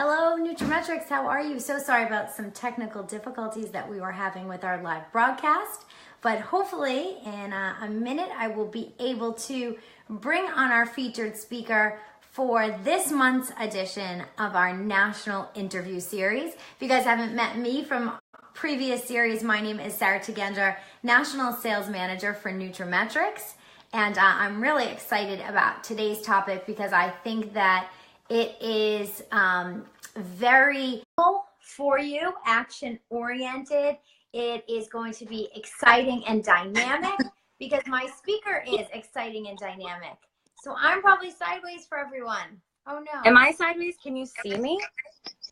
Hello, nutraMetrix. How are you? So sorry about some technical difficulties that we were having with our live broadcast, but hopefully in a minute I will be able to bring on our featured speaker for this month's edition of our national interview series. If you guys haven't met me from previous series, my name is Sarah Tugender, National Sales Manager for nutraMetrix, and I'm really excited about today's topic because I think that it is very for you, action-oriented. It is going to be exciting and dynamic because my speaker is exciting and dynamic. So I'm probably sideways for everyone. Oh no. Am I sideways? Can you see me?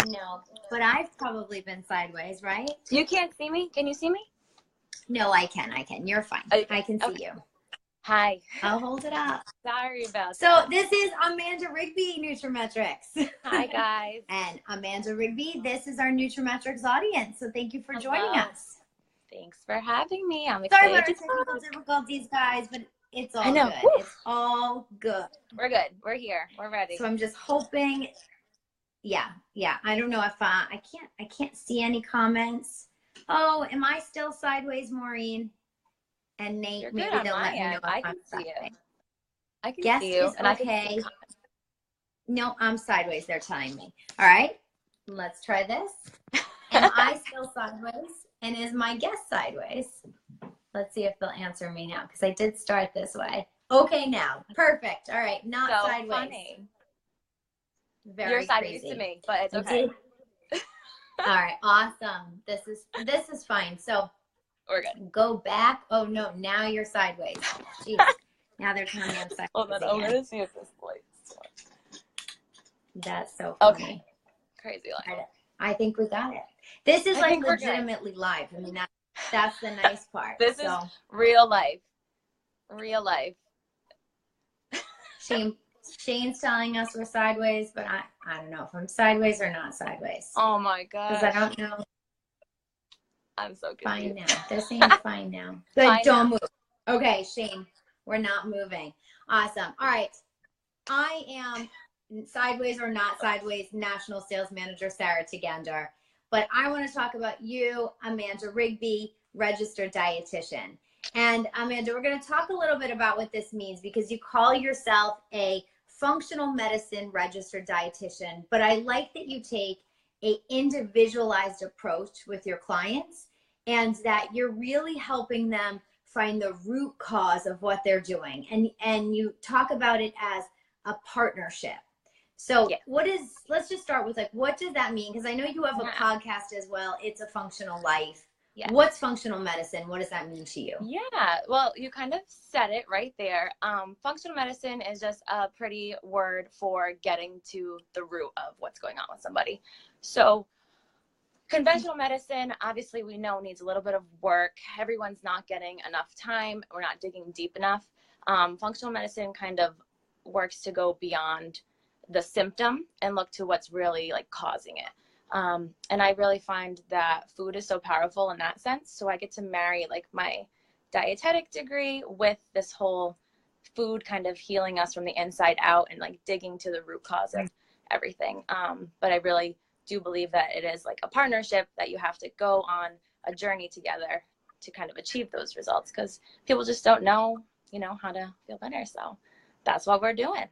No, but I've probably been sideways, right? You can't see me? Can you see me? No, I can. You're fine. Okay. I can see you. Hi. I'll hold it up. Sorry about So that. this is Amanda Rigby, nutraMetrix. Hi, guys. And Amanda Rigby, this is our nutraMetrix audience. So thank you for joining us. Thanks for having me. I'm Sorry excited. about our technical difficulties, guys, but it's all good. Woo. It's all good. We're good. We're here. We're ready. So I'm just hoping. Yeah. I don't know if I can't see any comments. Oh, am I still sideways, Maureen? And Nate, You're maybe good they'll on let my me know end. if I I'm can see you. sideways. I can Guest see you. is And okay. I can see No, I'm sideways, they're telling me. All right, let's try this. Am I still sideways? And is my guest sideways? Let's see if they'll answer me now, because I did start this way. Okay, now. Perfect. All right, not so sideways. Funny. Very You're sideways crazy to me, but it's okay. All right, awesome. This is fine. So We're good. go back. Oh no, now you're sideways. Jeez. Now they're telling me I'm sideways. Hold on, I'm gonna see if this lights. That's so funny. Okay. Crazy light. I think we got it. This is I like think we're legitimately live. I mean, that's the nice part. This is real life. Real life. Shane's telling us we're sideways, but I don't know if I'm sideways or not sideways. Oh my god. Because I don't know. I'm so confused. Fine now. They're saying fine now. Good. Fine don't now. move. Okay, Shane, we're not moving. Awesome. All right. I am sideways or not sideways National Sales Manager Sarah Tugender, but I want to talk about you, Amanda Rigby, Registered Dietitian. And Amanda, we're going to talk a little bit about what this means because you call yourself a functional medicine registered dietitian, but I like that you take a individualized approach with your clients and that you're really helping them find the root cause of what they're doing. And you talk about it as a partnership. So yeah. Let's just start with what does that mean? Because I know you have a podcast as well. It's a functional life. Yeah. What's functional medicine? What does that mean to you? Yeah, well, you kind of said it right there. Functional medicine is just a pretty word for getting to the root of what's going on with somebody. So conventional medicine, obviously we know needs a little bit of work. Everyone's not getting enough time. We're not digging deep enough. Functional medicine kind of works to go beyond the symptom and look to what's really causing it. And I really find that food is so powerful in that sense. So I get to marry my dietetic degree with this whole food kind of healing us from the inside out and digging to the root cause of everything. But I really do believe that it is a partnership that you have to go on a journey together to kind of achieve those results because people just don't know, how to feel better. So that's what we're doing.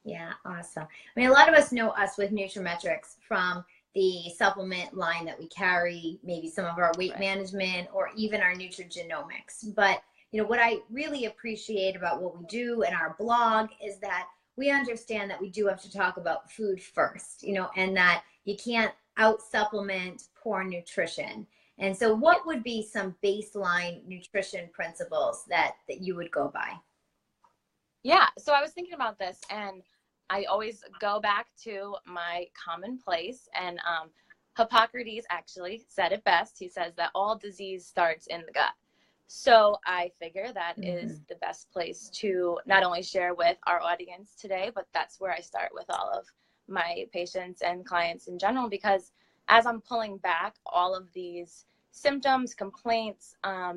Yeah, awesome. I mean, a lot of us know us with nutraMetrix from the supplement line that we carry, maybe some of our weight management or even our nutrigenomics. But, what I really appreciate about what we do in our blog is that we understand that we do have to talk about food first, and that you can't out-supplement poor nutrition. And so what would be some baseline nutrition principles that you would go by? Yeah, so I was thinking about this and I always go back to my commonplace and Hippocrates actually said it best. He says that all disease starts in the gut. So I figure that is the best place to not only share with our audience today, but that's where I start with all of my patients and clients in general, because as I'm pulling back all of these symptoms, complaints,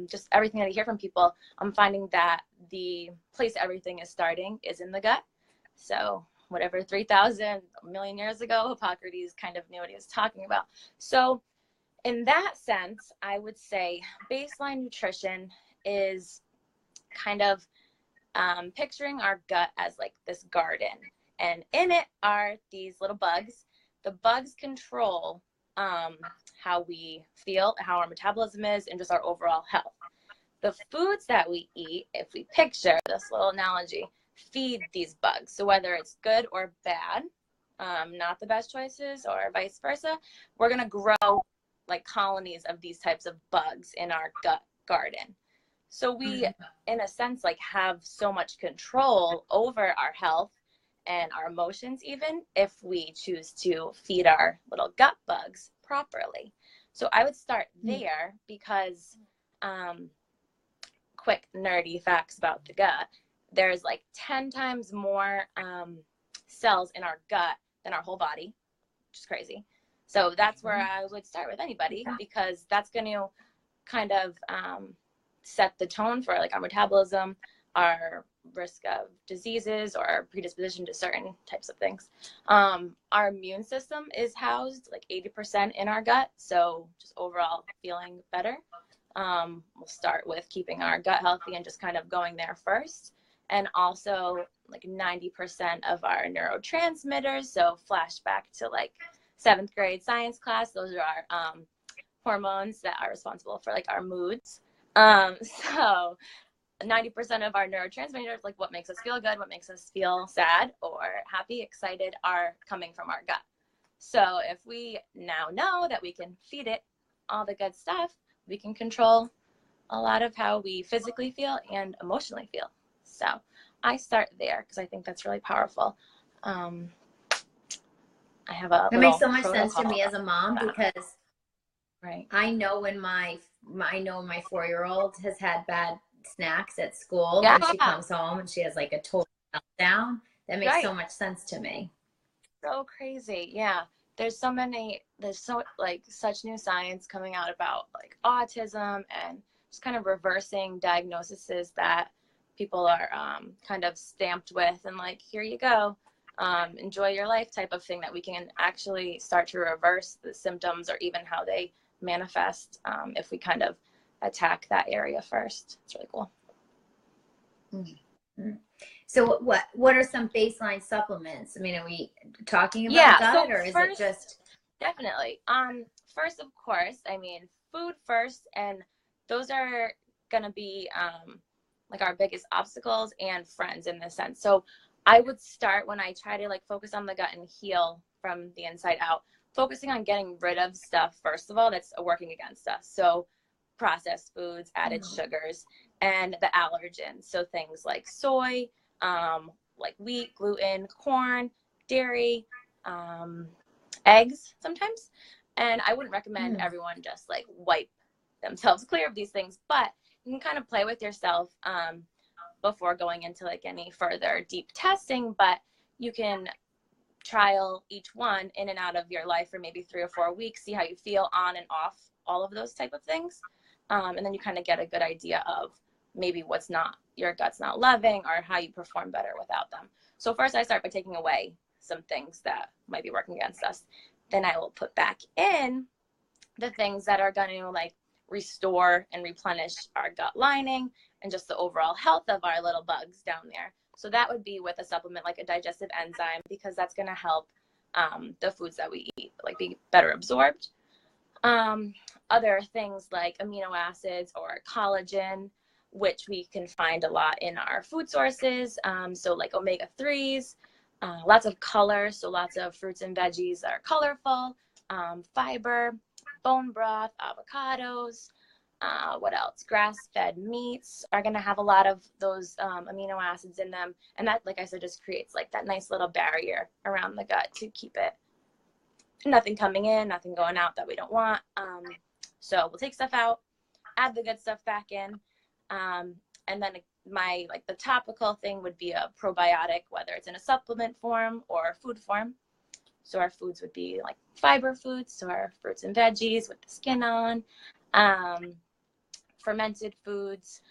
just everything that I hear from people, I'm finding that the place everything is starting is in the gut. So whatever, 3,000 million years ago, Hippocrates kind of knew what he was talking about. So in that sense, I would say baseline nutrition is kind of picturing our gut as like this garden, and in it are these little bugs. The bugs control how we feel, how our metabolism is, and just our overall health. The foods that we eat, if we picture this little analogy, feed these bugs. So whether it's good or bad, not the best choices or vice versa, we're going to grow like colonies of these types of bugs in our gut garden. So we, in a sense, like have so much control over our health and our emotions, even if we choose to feed our little gut bugs properly. So I would start there because quick nerdy facts about the gut. There's like 10 times more cells in our gut than our whole body, which is crazy. So that's where I would start with anybody, because that's going to kind of set the tone for like our metabolism, our risk of diseases, or our predisposition to certain types of things. Our immune system is housed like 80% in our gut. So just overall feeling better. We'll start with keeping our gut healthy and just kind of going there first. And also like 90% of our neurotransmitters. So flashback to like 7th grade science class. Those are our hormones that are responsible for like our moods. So 90% of our neurotransmitters, like what makes us feel good, what makes us feel sad or happy, excited, are coming from our gut. So if we now know that we can feed it all the good stuff, we can control a lot of how we physically feel and emotionally feel. So I start there because I think that's really powerful. I have a That makes so much sense to me as a mom, because right. I know when my 4-year-old has had bad snacks at school, Yeah. and she comes home and she has like a total meltdown. That makes so much sense to me. So crazy. Yeah. There's such new science coming out about like autism and just kind of reversing diagnoses that people are kind of stamped with, and like, here you go, enjoy your life type of thing, that we can actually start to reverse the symptoms or even how they manifest if we kind of attack that area first. It's really cool. Mm-hmm. So what are some baseline supplements? I mean, are we talking about gut, or is it just? Definitely. First, of course, I mean, food first, and those are going to be like our biggest obstacles and friends in this sense. So I would start, when I try to like focus on the gut and heal from the inside out, focusing on getting rid of stuff, first of all, that's working against us. So processed foods, added sugars, and the allergens. So things like soy, like wheat, gluten, corn, dairy, eggs sometimes. And I wouldn't recommend everyone just like wipe themselves clear of these things, but you can kind of play with yourself before going into like any further deep testing. But you can trial each one in and out of your life for maybe 3 or 4 weeks, see how you feel on and off all of those type of things. And then you kind of get a good idea of maybe what's not, your gut's not loving, or how you perform better without them. So first I start by taking away some things that might be working against us. Then I will put back in the things that are going to like restore and replenish our gut lining and just the overall health of our little bugs down there. So that would be with a supplement like a digestive enzyme, because that's going to help the foods that we eat like be better absorbed. Other things like amino acids or collagen, which we can find a lot in our food sources. So like omega-3s, lots of color. So lots of fruits and veggies that are colorful, fiber, bone broth, avocados, what else? Grass-fed meats are going to have a lot of those amino acids in them. And that, like I said, just creates like that nice little barrier around the gut to keep it, nothing coming in, nothing going out that we don't want. So we'll take stuff out, add the good stuff back in. And then the topical thing would be a probiotic, whether it's in a supplement form or food form. So our foods would be like fiber foods, so our fruits and veggies with the skin on, fermented foods,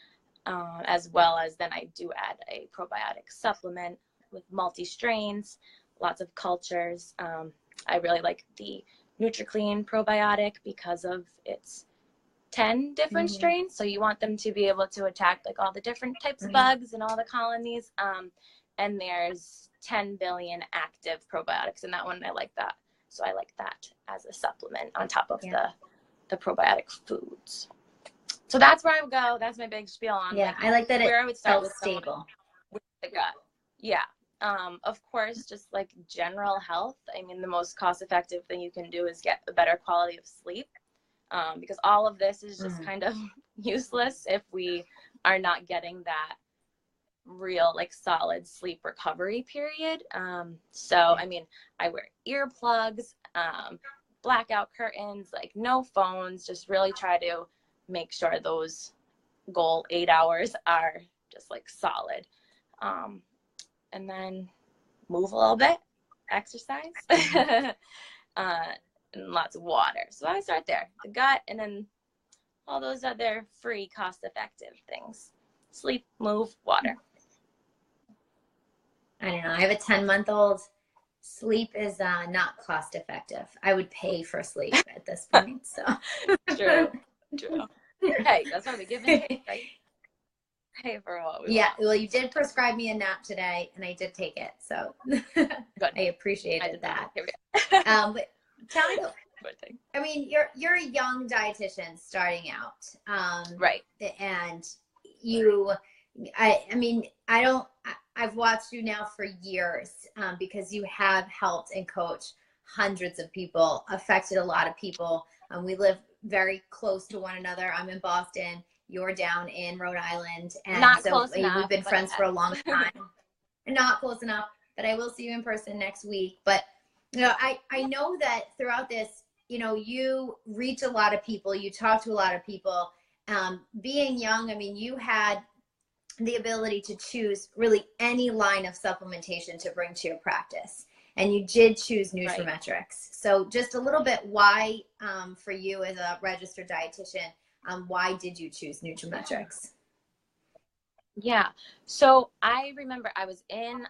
as well as then I do add a probiotic supplement with multi-strains, lots of cultures. I really like the NutriClean probiotic because of its 10 different strains. So you want them to be able to attack like all the different types of bugs and all the colonies. And there's 10 billion active probiotics in that one. I like that. So I like that as a supplement on top of the probiotic foods. So that's where I would go. That's my big spiel on I like that where I would start with stable. With the gut. Yeah. Of course, just like general health. I mean, the most cost-effective thing you can do is get a better quality of sleep, because all of this is just kind of useless if we are not getting that real like solid sleep recovery period. So I mean, I wear earplugs, blackout curtains, like no phones, just really try to make sure those goal 8 hours are just like solid. And then move a little bit, exercise, and lots of water. So I start there, the gut, and then all those other free, cost-effective things. Sleep, move, water. I don't know. I have a 10-month-old. Sleep is not cost-effective. I would pay for sleep at this point. So True. Hey, that's why we give and take, right? Pay for what we want. Well, you did prescribe me a nap today, and I did take it. So Good. I appreciated that. But tell me, I mean, you're a young dietitian starting out, right? And I've watched you now for years, because you have helped and coached hundreds of people, affected a lot of people. We live very close to one another. I'm in Boston. You're down in Rhode Island. And not so close enough, we've been friends for a long time. Not close enough, but I will see you in person next week. But, I know that throughout this, you reach a lot of people. You talk to a lot of people. Being young, I mean, you had the ability to choose really any line of supplementation to bring to your practice. And you did choose nutraMetrix. Right. So just a little bit why, for you as a registered dietitian, why did you choose nutraMetrix? Yeah. So I remember I was in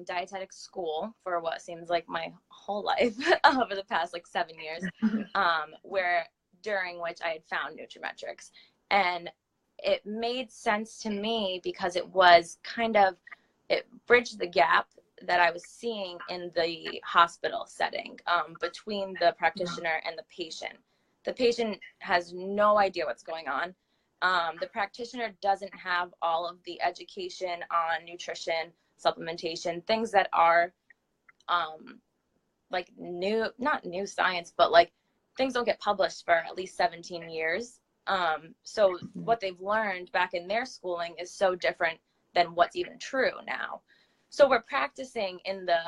dietetic school for what seems like my whole life over the past like 7 years, during which I had found nutraMetrix. And it made sense to me because it bridged the gap that I was seeing in the hospital setting, between the practitioner and the patient. The patient has no idea what's going on. The practitioner doesn't have all of the education on nutrition, supplementation, things that are like not new science, but like things don't get published for at least 17 years. So what they've learned back in their schooling is so different than what's even true now. So we're practicing in the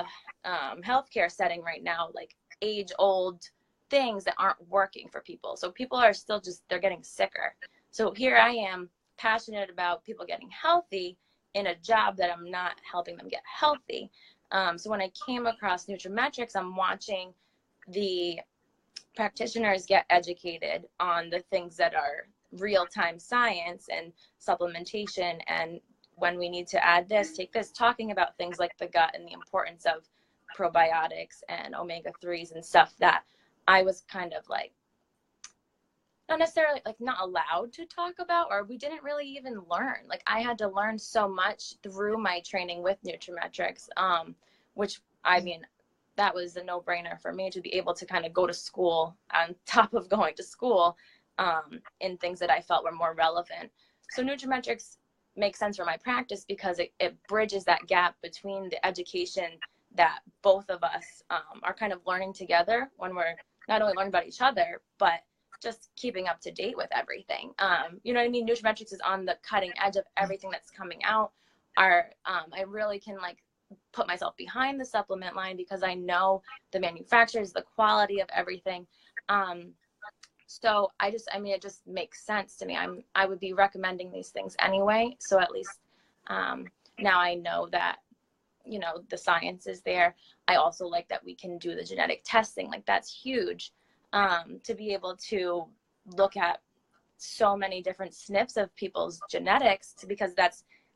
healthcare setting right now, like age-old things that aren't working for people. So people are still they're getting sicker. So here I am, passionate about people getting healthy in a job that I'm not helping them get healthy. So when I came across nutraMetrix, I'm watching the practitioners get educated on the things that are real-time science and supplementation, and when we need to add this, take this, talking about things like the gut and the importance of probiotics and omega-3s and stuff that I was kind of like, not necessarily like not allowed to talk about, or we didn't really even learn. Like I had to learn so much through my training with nutraMetrix, which I mean, that was a no-brainer for me to be able to kind of go to school on top of going to school in things that I felt were more relevant. So nutraMetrix makes sense for my practice because it bridges that gap between the education that both of us are kind of learning together when we're not only learning about each other, but just keeping up to date with everything. You know what I mean? nutraMetrix is on the cutting edge of everything that's coming out. I really can like put myself behind the supplement line because I know the manufacturers, the quality of everything. So it just makes sense to me. I would be recommending these things anyway. So at least now I know that, the science is there. I also like that we can do the genetic testing. Like that's huge, to be able to look at so many different snips of people's genetics because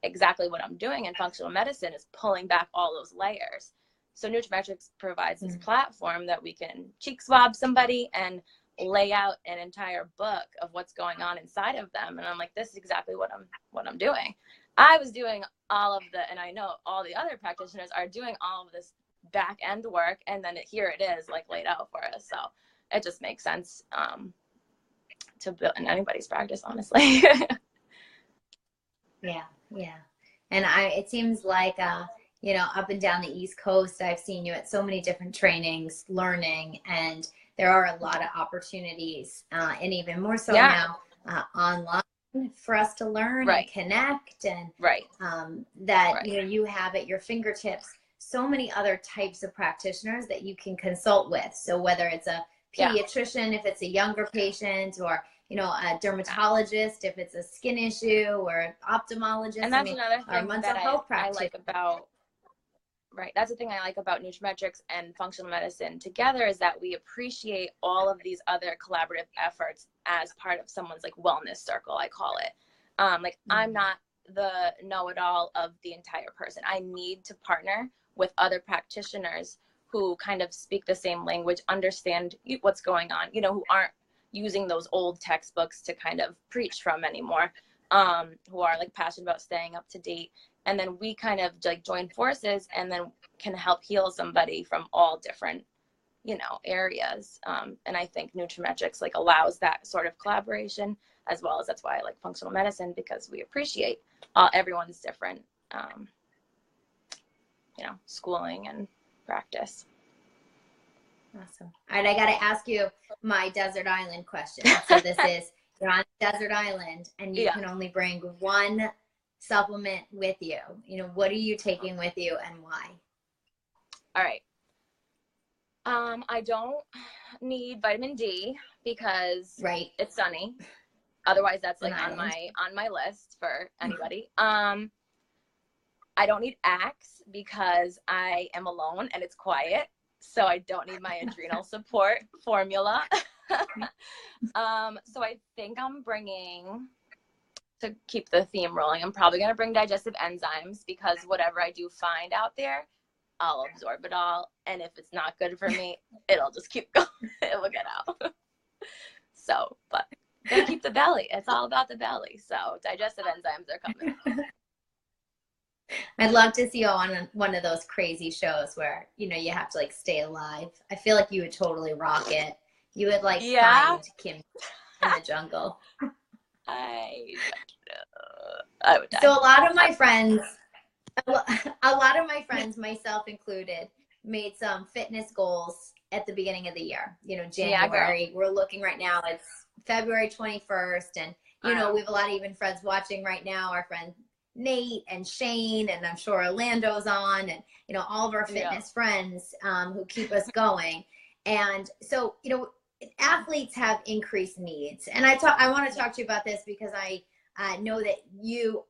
exactly what I'm doing in functional medicine is pulling back all those layers. So nutraMetrix provides this platform that we can cheek swab somebody and lay out an entire book of what's going on inside of them. And I'm like, this is exactly what I'm doing. I was doing all of and I know all the other practitioners are doing all of this back end work, and then here it is like laid out for us. So it just makes sense to build in anybody's practice, honestly. Yeah. And it seems like, up and down the East Coast, I've seen you at so many different trainings, learning, and there are a lot of opportunities, and even more so now online for us to learn and connect, and that you have at your fingertips so many other types of practitioners that you can consult with. So whether it's a pediatrician, if it's a younger patient, or a dermatologist if it's a skin issue, or an ophthalmologist. And that's another thing that I like about, that's the thing I like about nutraMetrix and functional medicine together, is that we appreciate all of these other collaborative efforts as part of someone's like wellness circle, I call it. I'm not the know-it-all of the entire person. I need to partner with other practitioners who kind of speak the same language, understand what's going on, who aren't using those old textbooks to kind of preach from anymore, who are like passionate about staying up to date. And then we kind of like join forces and then can help heal somebody from all different, areas. And I think nutraMetrix like allows that sort of collaboration, as well as that's why I like functional medicine, because we appreciate everyone's different, schooling and practice. Awesome. All right, I got to ask you my desert island question. So this is, you're on a desert island and you can only bring one supplement with you. What are you taking with you and why? All right. I don't need vitamin D because it's sunny. Otherwise, that's like on my list for anybody. I don't need Axe because I am alone and it's quiet. So I don't need my adrenal support formula. So I think I'm bringing, to keep the theme rolling, I'm probably going to bring digestive enzymes, because whatever I do find out there, I'll absorb it all. And if it's not good for me, it'll just keep going. It will get out. So, but gotta keep the belly. It's all about the belly. So digestive enzymes are coming. I'd love to see you on one of those crazy shows where, you have to like stay alive. I feel like you would totally rock it. You would like find Kim in the jungle. I would die. So a lot of my friends, myself included, made some fitness goals at the beginning of the year. January. We're looking right now. It's February 21st, and we have a lot of even friends watching right now. Our friend Nate and Shane, and I'm sure Orlando's on, and all of our fitness friends who keep us going. And so athletes have increased needs, and I want to talk to you about this because I know that you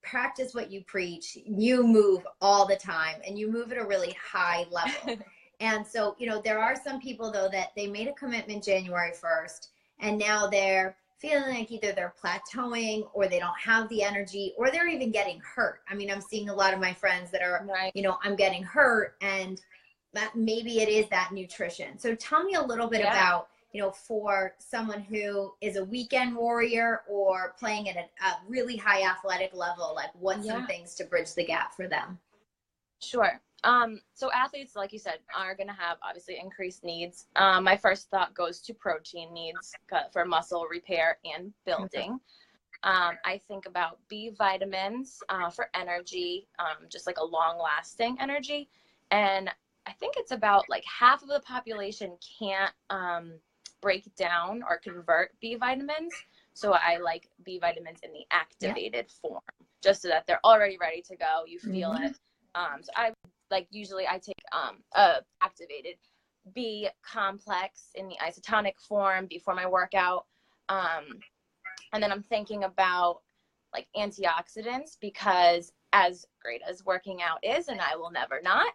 practice what you preach. You move all the time, and you move at a really high level. And so there are some people though that they made a commitment January 1st, and now they're feeling like either they're plateauing, or they don't have the energy, or they're even getting hurt. I mean, I'm seeing a lot of my friends that are, I'm getting hurt, and that maybe it is that nutrition. So tell me a little bit about, for someone who is a weekend warrior or playing at a really high athletic level, like what's some things to bridge the gap for them? Sure. So athletes, like you said, are going to have obviously increased needs. My first thought goes to protein needs for muscle repair and building. I think about B vitamins for energy, just like a long lasting energy. And I think it's about like half of the population can't break down or convert B vitamins. So I like B vitamins in the activated form, just so that they're already ready to go. You feel it. So usually I take activated B complex in the isotonic form before my workout. And then I'm thinking about like antioxidants, because as great as working out is, and I will never not,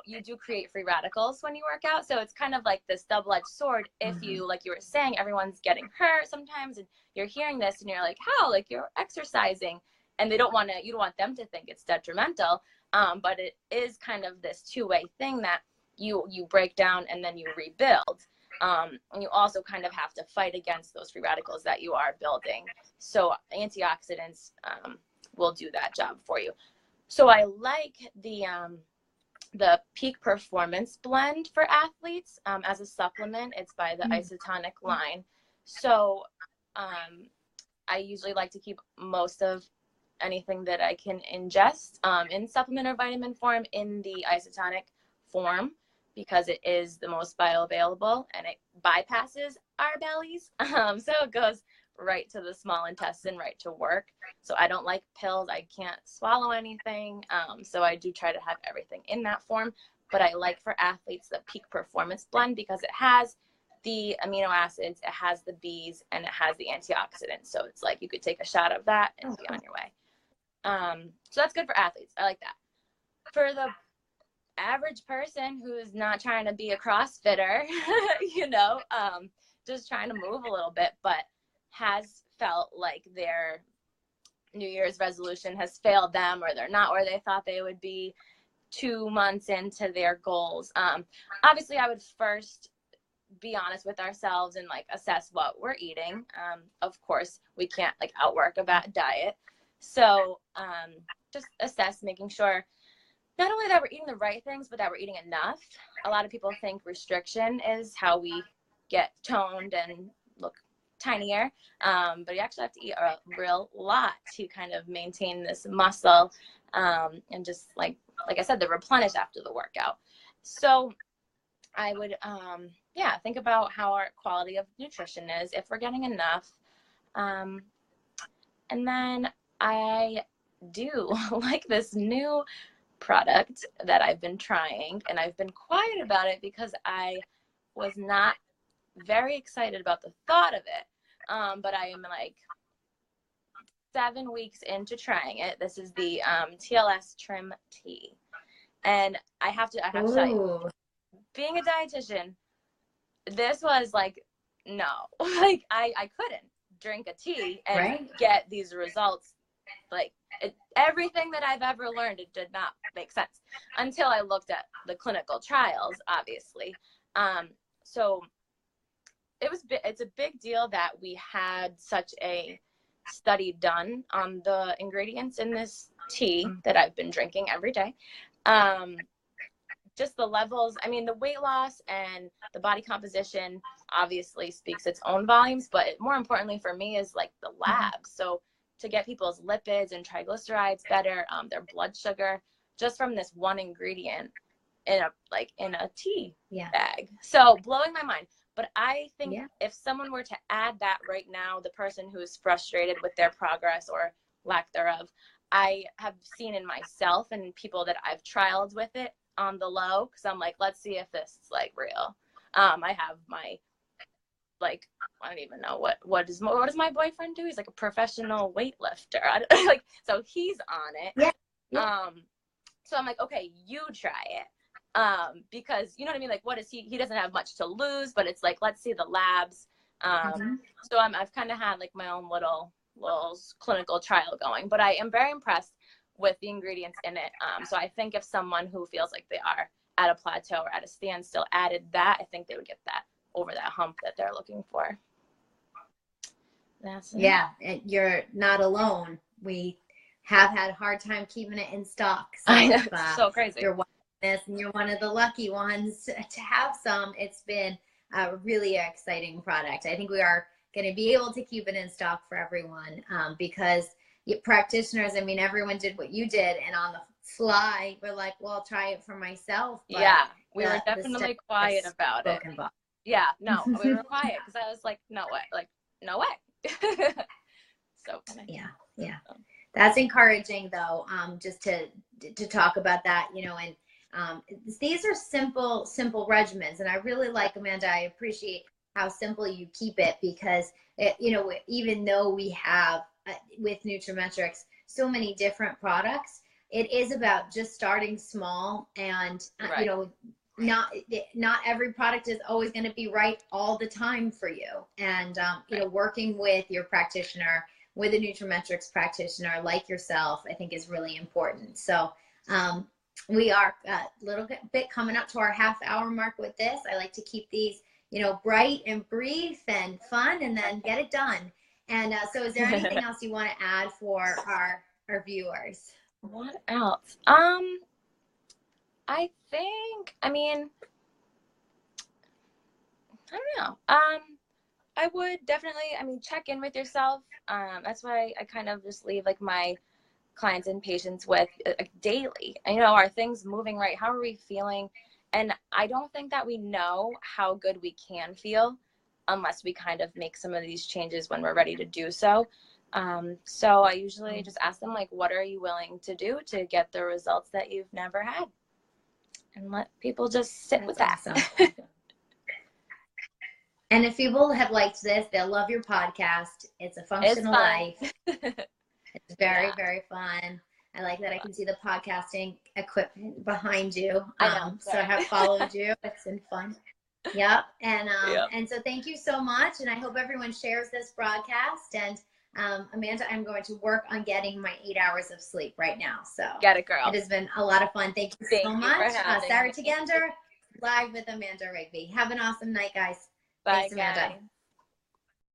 you do create free radicals when you work out. So it's kind of like this double-edged sword. If you, like you were saying, everyone's getting hurt sometimes, and you're hearing this and you're like, how? Like, you're exercising. and you don't want them to think it's detrimental. But it is kind of this two-way thing that you break down and then you rebuild. And you also kind of have to fight against those free radicals that you are building. So antioxidants will do that job for you. So I like the Peak Performance Blend for athletes as a supplement. It's by the Isotonic line. So I usually like to keep most of anything that I can ingest in supplement or vitamin form in the isotonic form, because it is the most bioavailable and it bypasses our bellies. So it goes right to the small intestine, right to work. So I don't like pills. I can't swallow anything. So I do try to have everything in that form. But I like for athletes the Peak Performance Blend because it has the amino acids, it has the Bs, and it has the antioxidants. So it's like you could take a shot of that and be on your way. So that's good for athletes. I like that. For the average person who's not trying to be a CrossFitter, just trying to move a little bit, but has felt like their New Year's resolution has failed them, or they're not where they thought they would be 2 months into their goals. Obviously, I would first be honest with ourselves and assess what we're eating. Of course, we can't outwork a bad diet. So just assess, making sure not only that we're eating the right things, but that we're eating enough. A lot of people think restriction is how we get toned and look tinier, but you actually have to eat a real lot to kind of maintain this muscle, and just like I said, to replenish after the workout. So I would think about how our quality of nutrition is, if we're getting enough, and then I do like this new product that I've been trying, and I've been quiet about it because I was not very excited about the thought of it. But I am 7 weeks into trying it. This is the TLS Trim Tea. And I have to tell you, being a dietitian, this was no, I couldn't drink a tea and get these results. Everything that I've ever learned, it did not make sense until I looked at the clinical trials, obviously. So it's a big deal that we had such a study done on the ingredients in this tea that I've been drinking every day. Just the levels, the weight loss and the body composition obviously speaks its own volumes, but more importantly for me is the labs. So to get people's lipids and triglycerides better, their blood sugar, just from this one ingredient in a tea bag. So blowing my mind. But I think if someone were to add that right now, the person who is frustrated with their progress or lack thereof, I have seen in myself and people that I've trialed with it on the low, because I'm let's see if this is real. I have my I don't even know what does my boyfriend do? He's a professional weightlifter. So he's on it. Yeah. So I'm okay, you try it. Because you know what I mean? What is he doesn't have much to lose, but it's let's see the labs. So I've kind of had my own little clinical trial going, but I am very impressed with the ingredients in it. So I think if someone who feels like they are at a plateau or at a standstill added that, I think they would get that over that hump that they're looking for. That's it. Yeah, and you're not alone. We have had a hard time keeping it in stock. So it's so crazy. You're watching this and you're one of the lucky ones to have some. It's been a really exciting product. I think we are going to be able to keep it in stock for everyone, because practitioners, everyone did what you did, and on the fly, we're well, I'll try it for myself. But we were definitely quiet about it. Yeah, no, we were quiet because I was no way, no way. So funny. Yeah. That's encouraging, though. Just to talk about that, and these are simple regimens, and I really like, Amanda. I appreciate how simple you keep it, because even though we have with nutraMetrix so many different products, it is about just starting small, and not every product is always going to be right all the time for you. And working with your practitioner with a nutraMetrix practitioner like yourself, I think is really important. So we are a little bit coming up to our half-hour mark with this. I like to keep these, you know, bright and brief and fun, and then get it done. And so is there anything else you want to add for our viewers? What else? I think, I mean, I don't know. I would definitely, I mean, check in with yourself. That's why I kind of just leave like my clients and patients with daily. You know, are things moving right? How are we feeling? And I don't think that we know how good we can feel unless we kind of make some of these changes when we're ready to do so. So I usually just ask them, like, what are you willing to do to get the results that you've never had? And let people just sit with that. Awesome. And if people have liked this, they'll love your podcast. It's a functional life. It's very, very fun. I like that I can see the podcasting equipment behind you. So I have followed you. It's been fun. Yep. And so thank you so much. And I hope everyone shares this broadcast. And Amanda, I'm going to work on getting my 8 hours of sleep right now. So get it, girl. It has been a lot of fun. Thank you so much. Sarah Tugender, live with Amanda Rigby. Have an awesome night, guys. Bye, Thanks, Amanda. Guys.